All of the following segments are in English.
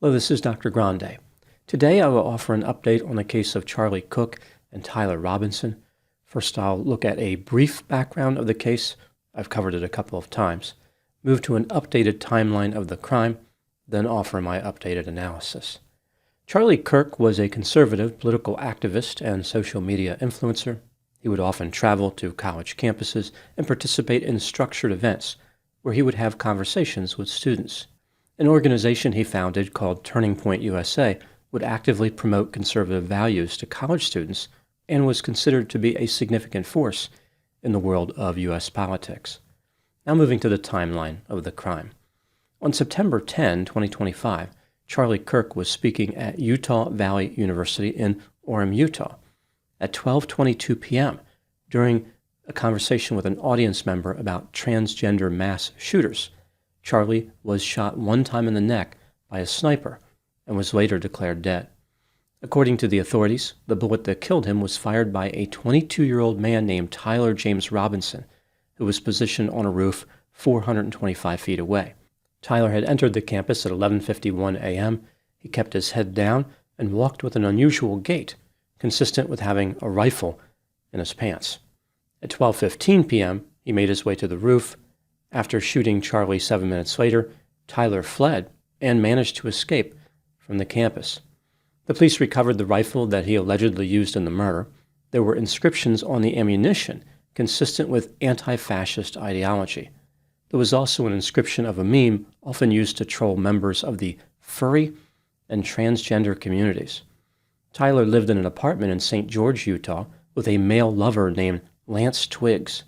Hello, this is Dr. Grande. Today I will offer an update on the case of Charlie Cook and Tyler Robinson. First, I'll look at a brief background of the case. I've covered it a couple of times. Move to an updated timeline of the crime, then offer my updated analysis. Charlie Kirk was a conservative political activist and social media influencer. He would often travel to college campuses and participate in structured events where he would have conversations with students. An organization he founded called Turning Point USA would actively promote conservative values to college students and was considered to be a significant force in the world of U.S. politics. Now moving to the timeline of the crime. On September 10, 2025, Charlie Kirk was speaking at Utah Valley University in Orem, Utah. At 12:22 p.m., during a conversation with an audience member about transgender mass shooters, Charlie was shot one time in the neck by a sniper and was later declared dead. According to the authorities, the bullet that killed him was fired by a 22-year-old man named Tyler James Robinson, who was positioned on a roof 425 feet away. Tyler had entered the campus at 11:51 a.m. He kept his head down and walked with an unusual gait, consistent with having a rifle in his pants. At 12:15 p.m., he made his way to the roof. After shooting Charlie 7 minutes later, Tyler fled and managed to escape from the campus. The police recovered the rifle that he allegedly used in the murder. There were inscriptions on the ammunition consistent with anti-fascist ideology. There was also an inscription of a meme often used to troll members of the furry and transgender communities. Tyler lived in an apartment in St. George, Utah, with a male lover named Lance Twiggs.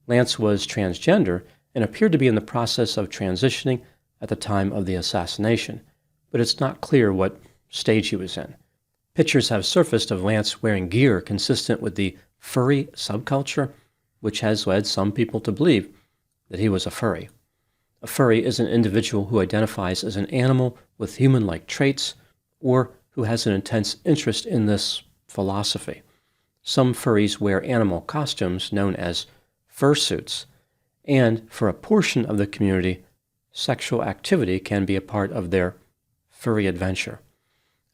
Lance was transgender and appeared to be in the process of transitioning at the time of the assassination, but it's not clear what stage he was in. Pictures have surfaced of Lance wearing gear consistent with the furry subculture, which has led some people to believe that he was a furry. A furry is an individual who identifies as an animal with human-like traits or who has an intense interest in this philosophy. Some furries wear animal costumes known as fursuits, and for a portion of the community, sexual activity can be a part of their furry adventure.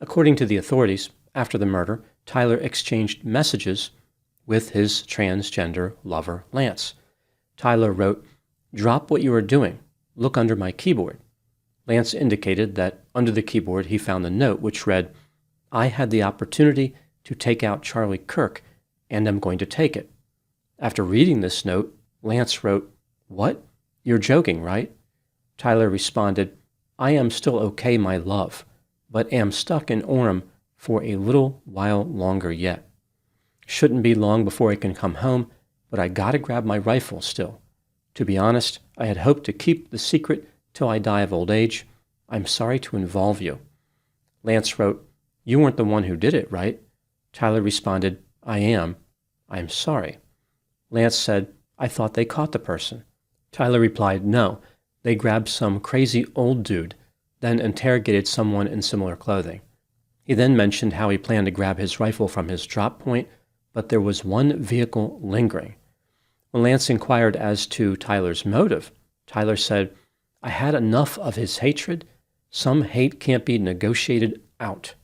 According to the authorities, after the murder, Tyler exchanged messages with his transgender lover, Lance. Tyler wrote, "Drop what you are doing. Look under my keyboard." Lance indicated that under the keyboard he found the note which read, "I had the opportunity to take out Charlie Kirk, and I'm going to take it." After reading this note, Lance wrote, "What? You're joking, right?" Tyler responded, "I am still okay, my love, but am stuck in Orem for a little while longer yet. Shouldn't be long before I can come home, but I gotta grab my rifle still. To be honest, I had hoped to keep the secret till I die of old age. I'm sorry to involve you." Lance wrote, "You weren't the one who did it, right?" Tyler responded, "I am. I'm sorry." Lance said, "I thought they caught the person." Tyler replied, "No, they grabbed some crazy old dude, then interrogated someone in similar clothing." He then mentioned how he planned to grab his rifle from his drop point, but there was one vehicle lingering. When Lance inquired as to Tyler's motive, Tyler said, "I had enough of his hatred. Some hate can't be negotiated out."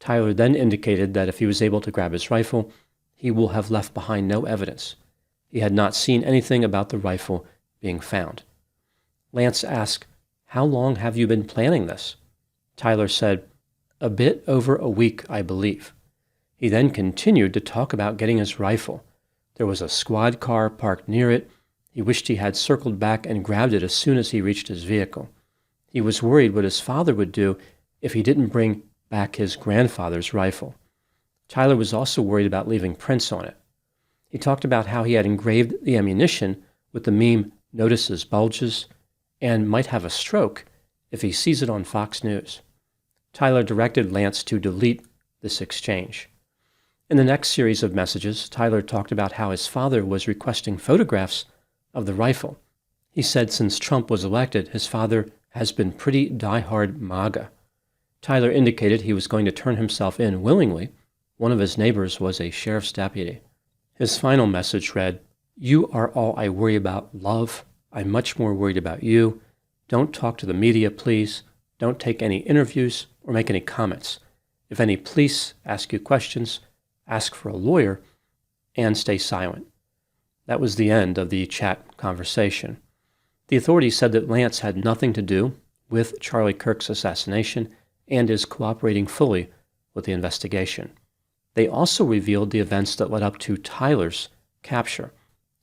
Tyler then indicated that if he was able to grab his rifle, he will have left behind no evidence. He had not seen anything about the rifle being found. Lance asked, "How long have you been planning this?" Tyler said, "A bit over a week, I believe." He then continued to talk about getting his rifle. There was a squad car parked near it. He wished he had circled back and grabbed it as soon as he reached his vehicle. He was worried what his father would do if he didn't bring back his grandfather's rifle. Tyler was also worried about leaving prints on it. He talked about how he had engraved the ammunition with the meme "Notices bulges" and might have a stroke if he sees it on Fox News. Tyler directed Lance to delete this exchange. In the next series of messages, Tyler talked about how his father was requesting photographs of the rifle. He said since Trump was elected, his father has been pretty diehard MAGA. Tyler indicated he was going to turn himself in willingly. One of his neighbors was a sheriff's deputy. His final message read, "You are all I worry about, love. I'm much more worried about you. Don't talk to the media, please. Don't take any interviews or make any comments. If any police ask you questions, ask for a lawyer and stay silent. That was the end of the chat conversation. The authorities said that Lance had nothing to do with Charlie Kirk's assassination and is cooperating fully with the investigation. They also revealed the events that led up to Tyler's capture.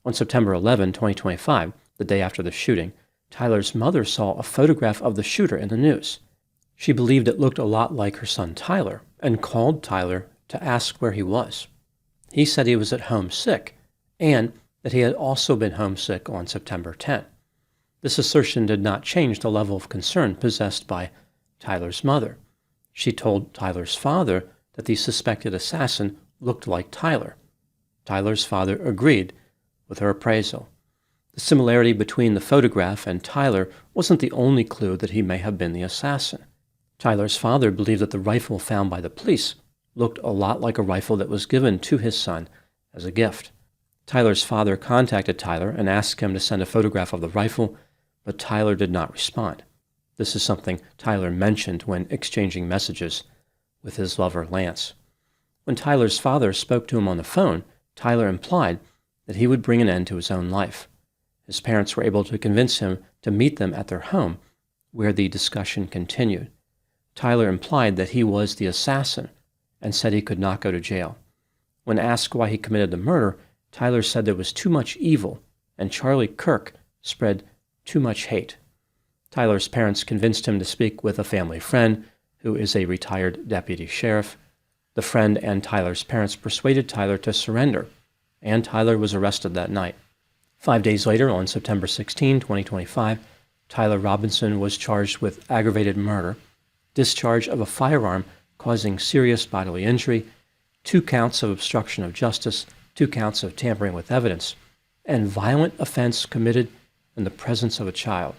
On September 11, 2025, the day after the shooting, Tyler's mother saw a photograph of the shooter in the news. She believed it looked a lot like her son Tyler and called Tyler to ask where he was. He said he was at home sick and that he had also been homesick on September 10. This assertion did not change the level of concern possessed by Tyler's mother. She told Tyler's father that the suspected assassin looked like Tyler. Tyler's father agreed with her appraisal. The similarity between the photograph and Tyler wasn't the only clue that he may have been the assassin. Tyler's father believed that the rifle found by the police looked a lot like a rifle that was given to his son as a gift. Tyler's father contacted Tyler and asked him to send a photograph of the rifle, but Tyler did not respond. This is something Tyler mentioned when exchanging messages with his lover, Lance. When Tyler's father spoke to him on the phone, Tyler implied that he would bring an end to his own life. His parents were able to convince him to meet them at their home, where the discussion continued. Tyler implied that he was the assassin and said he could not go to jail. When asked why he committed the murder, Tyler said there was too much evil and Charlie Kirk spread too much hate. Tyler's parents convinced him to speak with a family friend who is a retired deputy sheriff. The friend and Tyler's parents persuaded Tyler to surrender, and Tyler was arrested that night. 5 days later, on September 16, 2025, Tyler Robinson was charged with aggravated murder, discharge of a firearm causing serious bodily injury, 2 counts of obstruction of justice, 2 counts of tampering with evidence, and violent offense committed in the presence of a child.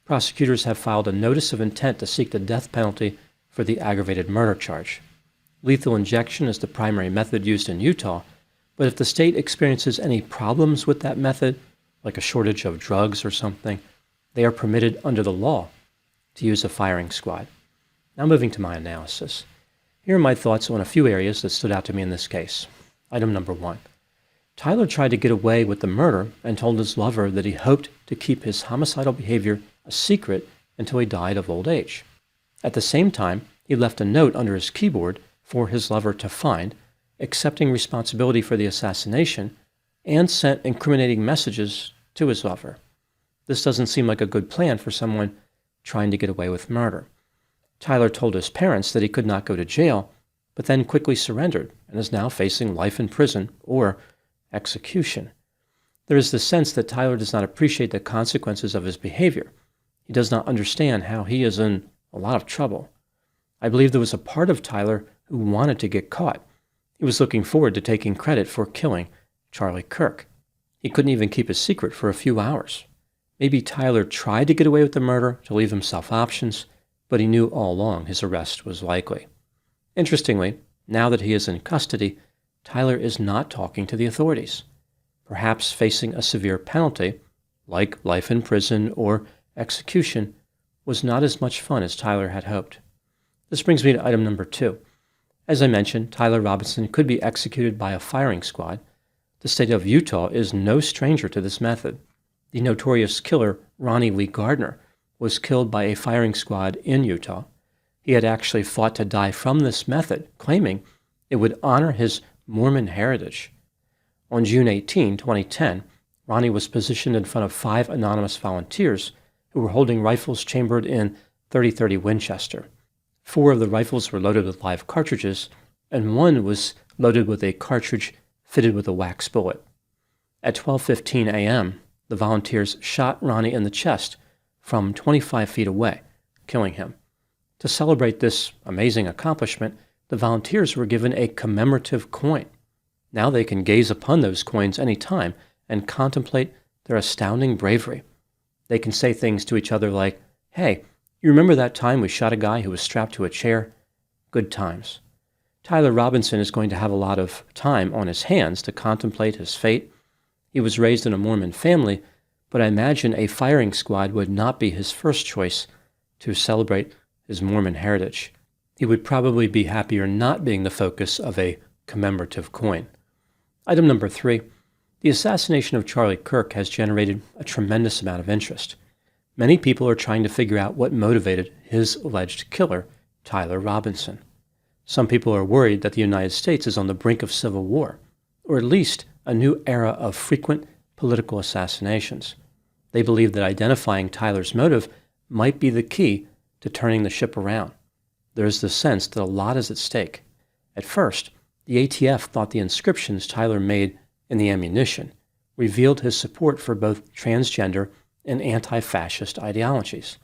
Prosecutors have filed a notice of intent to seek the death penalty for the aggravated murder charge. Lethal injection is the primary method used in Utah, but if the state experiences any problems with that method, like a shortage of drugs or something, they are permitted under the law to use a firing squad. Now moving to my analysis. Here are my thoughts on a few areas that stood out to me in this case. Item number 1. Tyler tried to get away with the murder and told his lover that he hoped to keep his homicidal behavior a secret until he died of old age. At the same time, he left a note under his keyboard for his lover to find, accepting responsibility for the assassination, and sent incriminating messages to his lover. This doesn't seem like a good plan for someone trying to get away with murder. Tyler told his parents that he could not go to jail, but then quickly surrendered and is now facing life in prison or execution. There is the sense that Tyler does not appreciate the consequences of his behavior. He does not understand how he is in a lot of trouble. I believe there was a part of Tyler who wanted to get caught. He was looking forward to taking credit for killing Charlie Kirk. He couldn't even keep his secret for a few hours. Maybe Tyler tried to get away with the murder to leave himself options, but he knew all along his arrest was likely. Interestingly, now that he is in custody, Tyler is not talking to the authorities. Perhaps facing a severe penalty, like life in prison or execution, was not as much fun as Tyler had hoped. This brings me to item number 2. As I mentioned, Tyler Robinson could be executed by a firing squad. The state of Utah is no stranger to this method. The notorious killer Ronnie Lee Gardner was killed by a firing squad in Utah. He had actually fought to die from this method, claiming it would honor his Mormon heritage. On June 18, 2010, Ronnie was positioned in front of 5 anonymous volunteers who were holding rifles chambered in .30-30 Winchester. 4 of the rifles were loaded with live cartridges, and 1 was loaded with a cartridge fitted with a wax bullet. At 12:15 a.m., the volunteers shot Ronnie in the chest from 25 feet away, killing him. To celebrate this amazing accomplishment, the volunteers were given a commemorative coin. Now they can gaze upon those coins any time and contemplate their astounding bravery. They can say things to each other like, "Hey, you remember that time we shot a guy who was strapped to a chair? Good times." Tyler Robinson is going to have a lot of time on his hands to contemplate his fate. He was raised in a Mormon family, but I imagine a firing squad would not be his first choice to celebrate his Mormon heritage. He would probably be happier not being the focus of a commemorative coin. Item number 3. The assassination of Charlie Kirk has generated a tremendous amount of interest. Many people are trying to figure out what motivated his alleged killer, Tyler Robinson. Some people are worried that the United States is on the brink of civil war, or at least a new era of frequent political assassinations. They believe that identifying Tyler's motive might be the key to turning the ship around. There is the sense that a lot is at stake. At first, the ATF thought the inscriptions Tyler made in the ammunition revealed his support for both transgender and anti-fascist ideologies.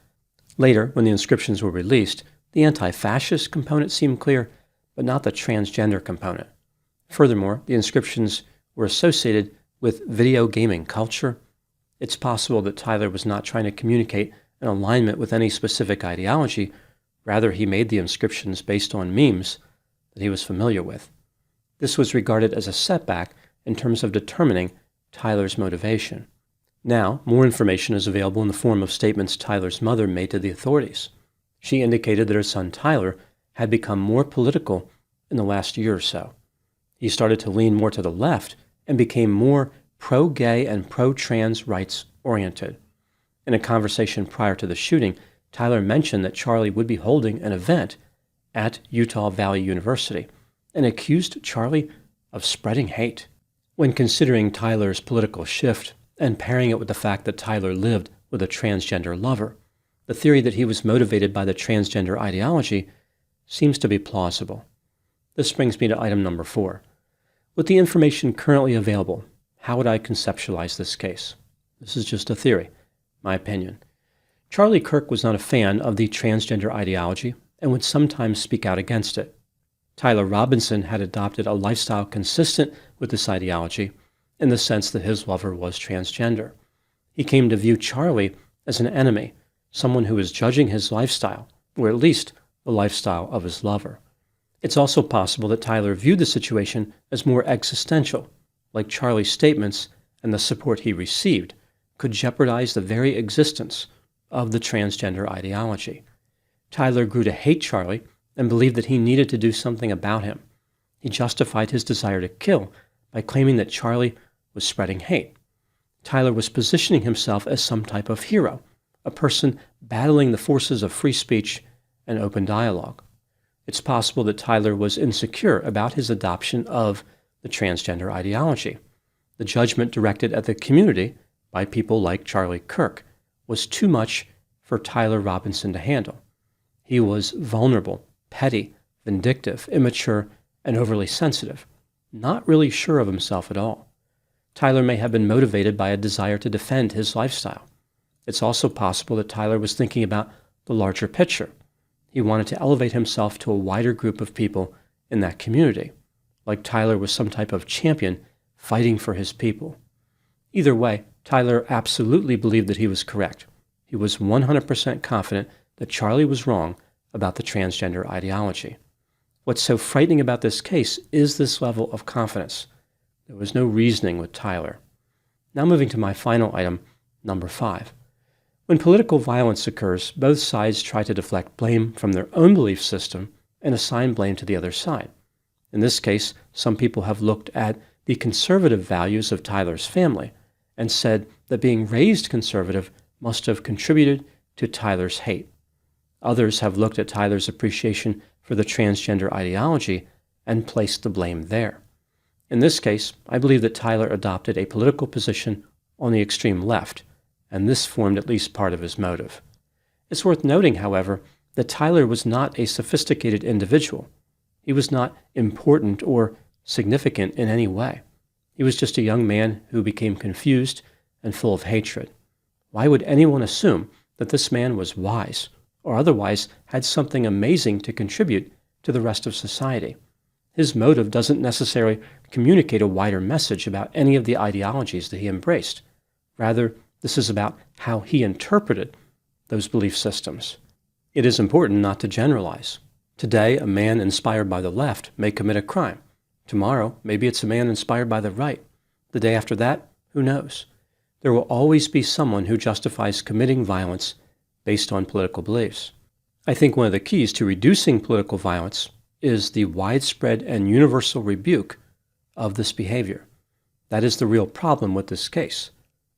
Later, when the inscriptions were released, the anti-fascist component seemed clear, but not the transgender component. Furthermore, the inscriptions were associated with video gaming culture. It's possible that Tyler was not trying to communicate an alignment with any specific ideology. Rather, he made the inscriptions based on memes that he was familiar with. This was regarded as a setback in terms of determining Tyler's motivation. Now, more information is available in the form of statements Tyler's mother made to the authorities. She indicated that her son Tyler had become more political in the last year or so. He started to lean more to the left and became more pro-gay and pro-trans rights oriented. In a conversation prior to the shooting, Tyler mentioned that Charlie would be holding an event at Utah Valley University and accused Charlie of spreading hate. When considering Tyler's political shift and pairing it with the fact that Tyler lived with a transgender lover, the theory that he was motivated by the transgender ideology seems to be plausible. This brings me to item number 4. With the information currently available, how would I conceptualize this case? This is just a theory, my opinion. Charlie Kirk was not a fan of the transgender ideology and would sometimes speak out against it. Tyler Robinson had adopted a lifestyle consistent with this ideology in the sense that his lover was transgender. He came to view Charlie as an enemy, someone who was judging his lifestyle, or at least the lifestyle of his lover. It's also possible that Tyler viewed the situation as more existential, like Charlie's statements and the support he received could jeopardize the very existence of the transgender ideology. Tyler grew to hate Charlie and believed that he needed to do something about him. He justified his desire to kill by claiming that Charlie was spreading hate. Tyler was positioning himself as some type of hero, a person battling the forces of free speech and open dialogue. It's possible that Tyler was insecure about his adoption of the transgender ideology. The judgment directed at the community by people like Charlie Kirk was too much for Tyler Robinson to handle. He was vulnerable, petty, vindictive, immature, and overly sensitive, not really sure of himself at all. Tyler may have been motivated by a desire to defend his lifestyle. It's also possible that Tyler was thinking about the larger picture. He wanted to elevate himself to a wider group of people in that community, like Tyler was some type of champion fighting for his people. Either way, Tyler absolutely believed that he was correct. He was 100% confident that Charlie was wrong about the transgender ideology. What's so frightening about this case is this level of confidence. There was no reasoning with Tyler. Now moving to my final item, number 5. When political violence occurs, both sides try to deflect blame from their own belief system and assign blame to the other side. In this case, some people have looked at the conservative values of Tyler's family and said that being raised conservative must have contributed to Tyler's hate. Others have looked at Tyler's appreciation for the transgender ideology and placed the blame there. In this case, I believe that Tyler adopted a political position on the extreme left, and this formed at least part of his motive. It's worth noting, however, that Tyler was not a sophisticated individual. He was not important or significant in any way. He was just a young man who became confused and full of hatred. Why would anyone assume that this man was wise or otherwise had something amazing to contribute to the rest of society? His motive doesn't necessarily communicate a wider message about any of the ideologies that he embraced. Rather, this is about how he interpreted those belief systems. It is important not to generalize. Today, a man inspired by the left may commit a crime. Tomorrow, maybe it's a man inspired by the right. The day after that, who knows? There will always be someone who justifies committing violence based on political beliefs. I think one of the keys to reducing political violence is the widespread and universal rebuke of this behavior. That is the real problem with this case,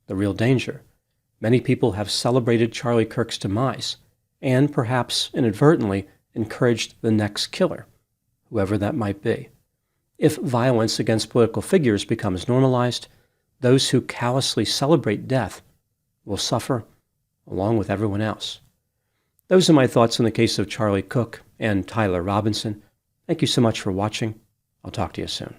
the real danger. Many people have celebrated Charlie Kirk's demise and perhaps inadvertently encouraged the next killer, whoever that might be. If violence against political figures becomes normalized, those who callously celebrate death will suffer along with everyone else. Those are my thoughts on the case of Charlie Cook and Tyler Robinson. Thank you so much for watching. I'll talk to you soon.